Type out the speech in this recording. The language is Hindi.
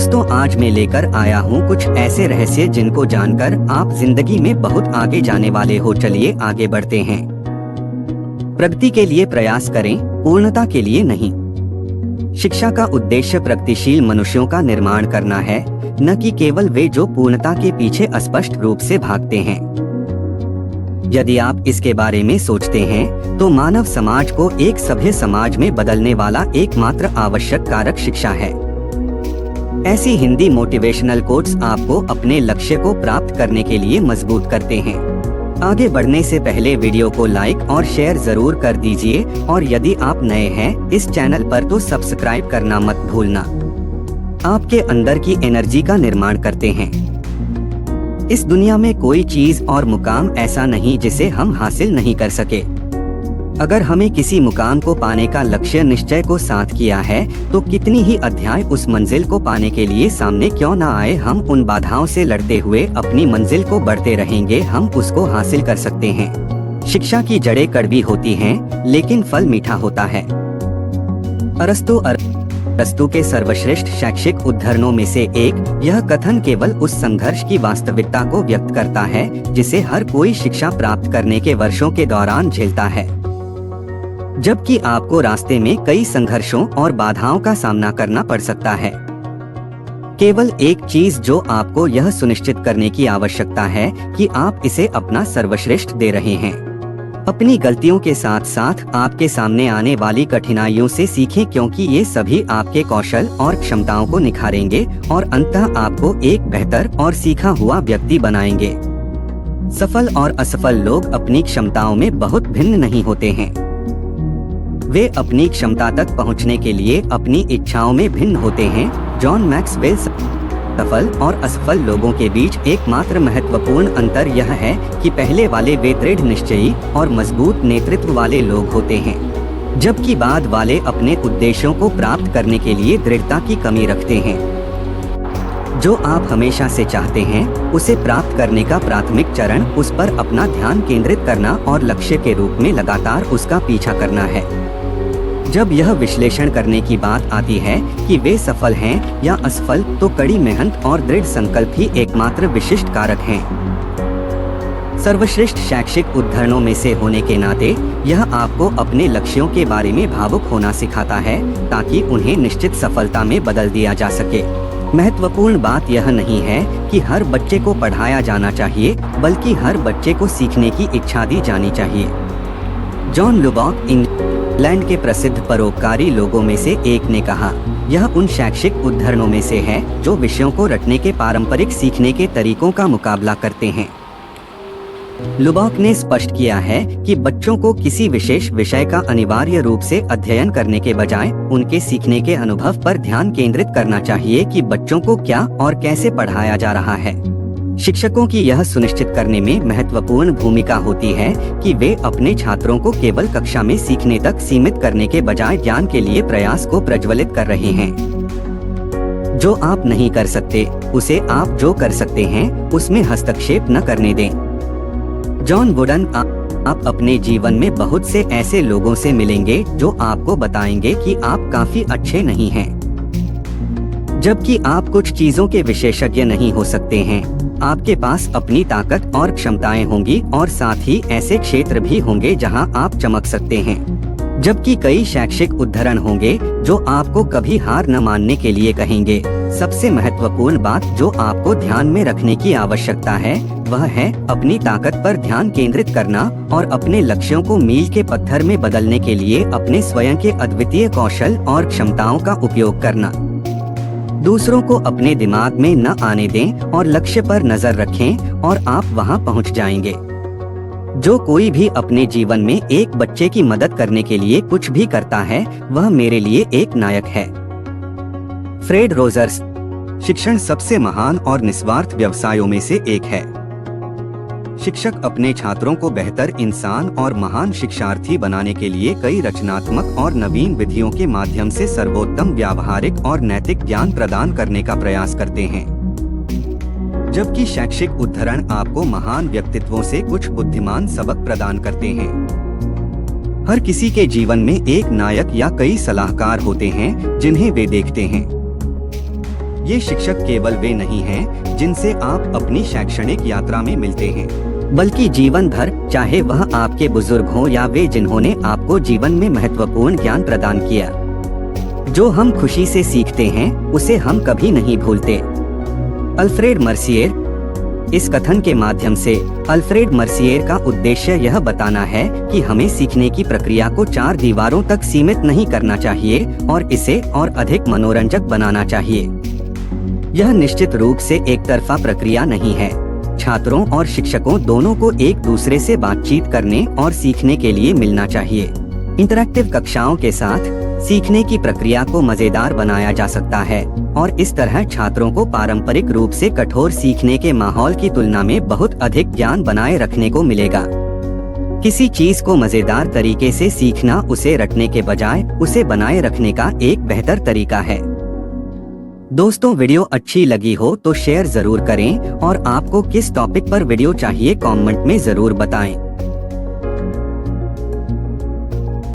दोस्तों, आज मैं लेकर आया हूँ कुछ ऐसे रहस्य जिनको जानकर आप जिंदगी में बहुत आगे जाने वाले हो। चलिए आगे बढ़ते हैं। प्रगति के लिए प्रयास करें, पूर्णता के लिए नहीं। शिक्षा का उद्देश्य प्रगतिशील मनुष्यों का निर्माण करना है, न कि केवल वे जो पूर्णता के पीछे अस्पष्ट रूप से भागते हैं। यदि आप इसके बारे में सोचते हैं तो मानव समाज को एक सभ्य समाज में बदलने वाला एकमात्र आवश्यक कारक शिक्षा है। ऐसी हिंदी मोटिवेशनल कोट्स आपको अपने लक्ष्य को प्राप्त करने के लिए मजबूत करते हैं। आगे बढ़ने से पहले वीडियो को लाइक और शेयर जरूर कर दीजिए, और यदि आप नए हैं इस चैनल पर तो सब्सक्राइब करना मत भूलना। आपके अंदर की एनर्जी का निर्माण करते हैं। इस दुनिया में कोई चीज और मुकाम ऐसा नहीं जिसे हम हासिल नहीं कर सके। अगर हमें किसी मुकाम को पाने का लक्ष्य निश्चय को साथ किया है तो कितनी ही अध्याय उस मंजिल को पाने के लिए सामने क्यों न आए, हम उन बाधाओं से लड़ते हुए अपनी मंजिल को बढ़ते रहेंगे। हम उसको हासिल कर सकते हैं। शिक्षा की जड़ें कड़वी होती हैं, लेकिन फल मीठा होता है। अरस्तु के सर्वश्रेष्ठ शैक्षिक उद्धरणों में से एक यह कथन केवल उस संघर्ष की वास्तविकता को व्यक्त करता है जिसे हर कोई शिक्षा प्राप्त करने के वर्षों के दौरान झेलता है। जबकि आपको रास्ते में कई संघर्षों और बाधाओं का सामना करना पड़ सकता है। केवल एक चीज जो आपको यह सुनिश्चित करने की आवश्यकता है कि आप इसे अपना सर्वश्रेष्ठ दे रहे हैं। अपनी गलतियों के साथ साथ आपके सामने आने वाली कठिनाइयों से सीखें, क्योंकि ये सभी आपके कौशल और क्षमताओं को निखारेंगे और अंततः आपको एक बेहतर और सीखा हुआ व्यक्ति बनाएंगे। सफल और असफल लोग अपनी क्षमताओं में बहुत भिन्न नहीं होते हैं। वे अपनी क्षमता तक पहुंचने के लिए अपनी इच्छाओं में भिन्न होते हैं। John Maxwell. सफल और असफल लोगों के बीच एकमात्र महत्वपूर्ण अंतर यह है कि पहले वाले वे दृढ़ निश्चयी और मजबूत नेतृत्व वाले लोग होते हैं, जबकि बाद वाले अपने उद्देश्यों को प्राप्त करने के लिए दृढ़ता की कमी रखते हैं। जो आप हमेशा से चाहते हैं उसे प्राप्त करने का प्राथमिक चरण उस पर अपना ध्यान केंद्रित करना और लक्ष्य के रूप में लगातार उसका पीछा करना है। जब यह विश्लेषण करने की बात आती है कि वे सफल हैं या असफल, तो कड़ी मेहनत और दृढ़ संकल्प ही एकमात्र विशिष्ट कारक हैं। सर्वश्रेष्ठ शैक्षिक उद्धरणों में से होने के नाते यह आपको अपने लक्ष्यों के बारे में भावुक होना सिखाता है, ताकि उन्हें निश्चित सफलता में बदल दिया जा सके। महत्वपूर्ण बात यह नहीं है कि हर बच्चे को पढ़ाया जाना चाहिए, बल्कि हर बच्चे को सीखने की इच्छा दी जानी चाहिए। जॉन लुबॉक इंग्लैंड के प्रसिद्ध परोपकारी लोगों में से एक ने कहा, यह उन शैक्षिक उद्धरणों में से है जो विषयों को रटने के पारंपरिक सीखने के तरीकों का मुकाबला करते हैं। लुबॉक ने स्पष्ट किया है कि बच्चों को किसी विशेष विषय का अनिवार्य रूप से अध्ययन करने के बजाय उनके सीखने के अनुभव पर ध्यान केंद्रित करना चाहिए कि बच्चों को क्या और कैसे पढ़ाया जा रहा है। शिक्षकों की यह सुनिश्चित करने में महत्वपूर्ण भूमिका होती है कि वे अपने छात्रों को केवल कक्षा में सीखने तक सीमित करने के बजाय ज्ञान के लिए प्रयास को प्रज्वलित कर रहे हैं। जो आप नहीं कर सकते उसे आप जो कर सकते हैं उसमें हस्तक्षेप न करने दें। John wooden. आप अपने जीवन में बहुत से ऐसे लोगों से मिलेंगे जो आपको बताएंगे कि आप काफी अच्छे नहीं हैं, जबकि आप कुछ चीजों के विशेषज्ञ नहीं हो सकते हैं। आपके पास अपनी ताकत और क्षमताएं होंगी, और साथ ही ऐसे क्षेत्र भी होंगे जहां आप चमक सकते हैं। जबकि कई शैक्षिक उद्धरण होंगे जो आपको कभी हार न मानने के लिए कहेंगे। सबसे महत्वपूर्ण बात जो आपको ध्यान में रखने की आवश्यकता है वह है अपनी ताकत पर ध्यान केंद्रित करना और अपने लक्ष्यों को मील के पत्थर में बदलने के लिए अपने स्वयं के अद्वितीय कौशल और क्षमताओं का उपयोग करना। दूसरों को अपने दिमाग में न आने दें और लक्ष्य पर नजर रखें और आप वहां पहुंच जाएंगे। जो कोई भी अपने जीवन में एक बच्चे की मदद करने के लिए कुछ भी करता है वह मेरे लिए एक नायक है। Fred Rogers. शिक्षण सबसे महान और निस्वार्थ व्यवसायों में से एक है। शिक्षक अपने छात्रों को बेहतर इंसान और महान शिक्षार्थी बनाने के लिए कई रचनात्मक और नवीन विधियों के माध्यम से सर्वोत्तम व्यावहारिक और नैतिक ज्ञान प्रदान करने का प्रयास करते हैं। जबकि शैक्षिक उद्धरण आपको महान व्यक्तित्वों से कुछ बुद्धिमान सबक प्रदान करते हैं। हर किसी के जीवन में एक नायक या कई सलाहकार होते हैं जिन्हें वे देखते हैं। ये शिक्षक केवल वे नहीं हैं जिनसे आप अपनी शैक्षणिक यात्रा में मिलते हैं, बल्कि जीवन भर, चाहे वह आपके बुजुर्ग हों या वे जिन्होंने आपको जीवन में महत्वपूर्ण ज्ञान प्रदान किया। जो हम खुशी से सीखते हैं उसे हम कभी नहीं भूलते। Alfred Mercier. इस कथन के माध्यम से अल्फ्रेड मर्सियर का उद्देश्य यह बताना है कि हमें सीखने की प्रक्रिया को 4 दीवारों तक सीमित नहीं करना चाहिए और इसे और अधिक मनोरंजक बनाना चाहिए। यह निश्चित रूप से एक तरफा प्रक्रिया नहीं है। छात्रों और शिक्षकों दोनों को एक दूसरे से बातचीत करने और सीखने के लिए मिलना चाहिए। इंटरैक्टिव कक्षाओं के साथ सीखने की प्रक्रिया को मजेदार बनाया जा सकता है और इस तरह छात्रों को पारंपरिक रूप से कठोर सीखने के माहौल की तुलना में बहुत अधिक ज्ञान बनाए रखने को मिलेगा। किसी चीज को मजेदार तरीके से सीखना उसे रटने के बजाय उसे बनाए रखने का एक बेहतर तरीका है। दोस्तों, वीडियो अच्छी लगी हो तो शेयर जरूर करें और आपको किस टॉपिक पर वीडियो चाहिए कमेंट में जरूर बताएं।